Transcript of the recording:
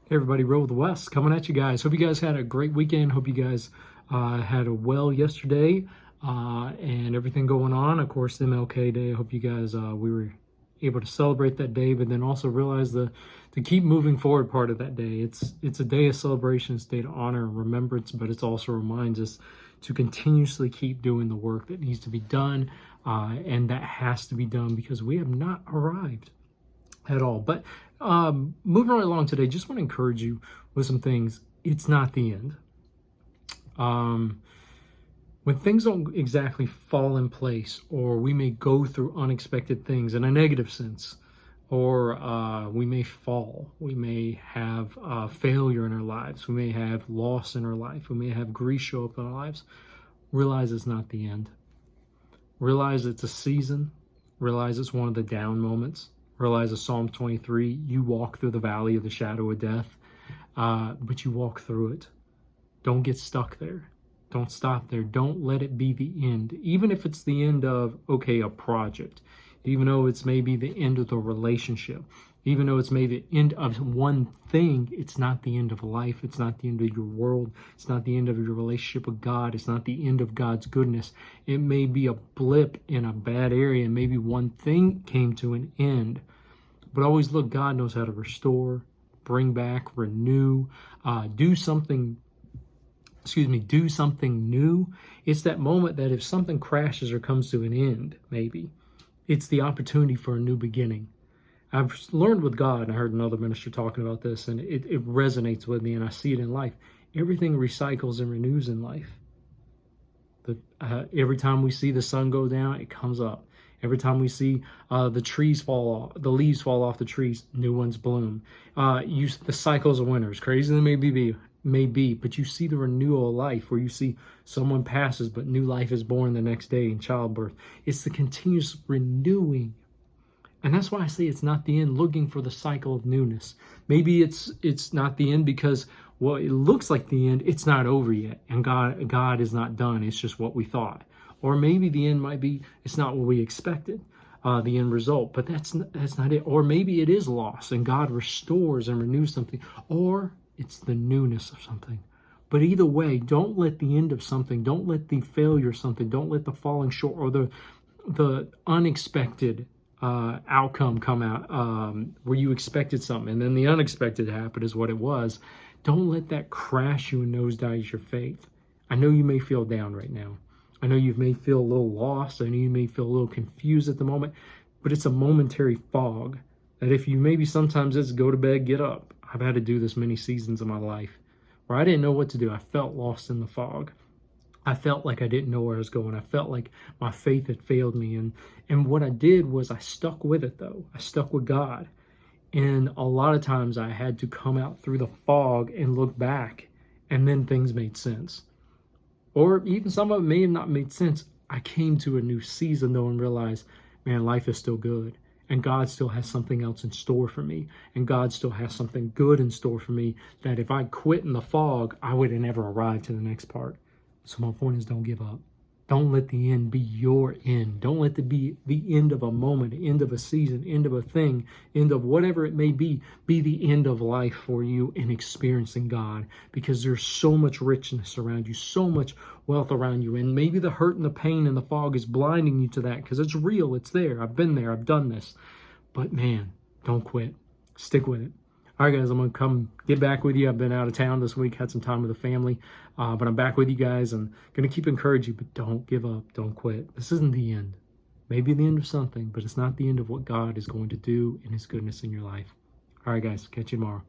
Hey everybody, Roll with the West coming at you guys. Hope you guys had a great weekend. Hope you guys had a well yesterday and everything going on. Of course, MLK Day. I hope you guys we were able to celebrate that day, but then also realize the keep moving forward part of that day. It's a day of celebration, it's a day to honor and remembrance, but it also reminds us to continuously keep doing the work that needs to be done, and that has to be done because we have not arrived at all. But moving right along today, just want to encourage you with some things. It's not the end. When things don't exactly fall in place, or we may go through unexpected things in a negative sense, or we may fall, we may have failure in our lives, we may have loss in our life, we may have grief show up in our lives, realize it's not the end. Realize it's a season. Realize it's one of the down moments. Realize that Psalm 23, you walk through the valley of the shadow of death, but you walk through it. Don't get stuck there. Don't stop there. Don't let it be the end. Even if it's the end of, okay, a project, even though it's maybe the end of the relationship, even though it's maybe the end of one thing, it's not the end of life. It's not the end of your world. It's not the end of your relationship with God. It's not the end of God's goodness. It may be a blip in a bad area. Maybe one thing came to an end. But always look, God knows how to restore, bring back, renew, do something new. It's that moment that if something crashes or comes to an end, maybe, it's the opportunity for a new beginning. I've learned with God, and I heard another minister talking about this, and it resonates with me, and I see it in life. Everything recycles and renews in life. Every time we see the sun go down, it comes up. Every time we see the trees fall off, the leaves fall off the trees, new ones bloom. The cycles of winter, as crazy as it may be, but you see the renewal of life where you see someone passes, but new life is born the next day in childbirth. It's the continuous renewing. And that's why I say it's not the end, looking for the cycle of newness. Maybe it's not the end because, well, it looks like the end, it's not over yet. And God is not done. It's just what we thought. Or maybe the end might be, it's not what we expected, the end result. But that's not it. Or maybe it is loss and God restores and renews something. Or it's the newness of something. But either way, don't let the end of something, don't let the failure of something, don't let the falling short or the unexpected outcome come out where you expected something and then the unexpected happened is what it was. Don't let that crash you and nosedive your faith. I know you may feel down right now. I know you may feel a little lost. I know you may feel a little confused at the moment, but it's a momentary fog that if you maybe sometimes it's go to bed, get up. I've had to do this many seasons of my life where I didn't know what to do. I felt lost in the fog. I felt like I didn't know where I was going. I felt like my faith had failed me. And what I did was I stuck with it, though. I stuck with God. And a lot of times I had to come out through the fog and look back, and then things made sense. Or even some of it may have not made sense. I came to a new season, though, and realized, man, life is still good. And God still has something else in store for me. And God still has something good in store for me that if I quit in the fog, I would have never arrived to the next part. So my point is, don't give up. Don't let the end be your end. Don't let it be the end of a moment, end of a season, end of a thing, end of whatever it may be the end of life for you in experiencing God. Because there's so much richness around you, so much wealth around you. And maybe the hurt and the pain and the fog is blinding you to that because it's real, it's there. I've been there, I've done this. But man, don't quit. Stick with it. All right, guys, I'm going to come get back with you. I've been out of town this week, had some time with the family, but I'm back with you guys and going to keep encouraging you, but don't give up. Don't quit. This isn't the end. Maybe the end of something, but it's not the end of what God is going to do in his goodness in your life. All right, guys, catch you tomorrow.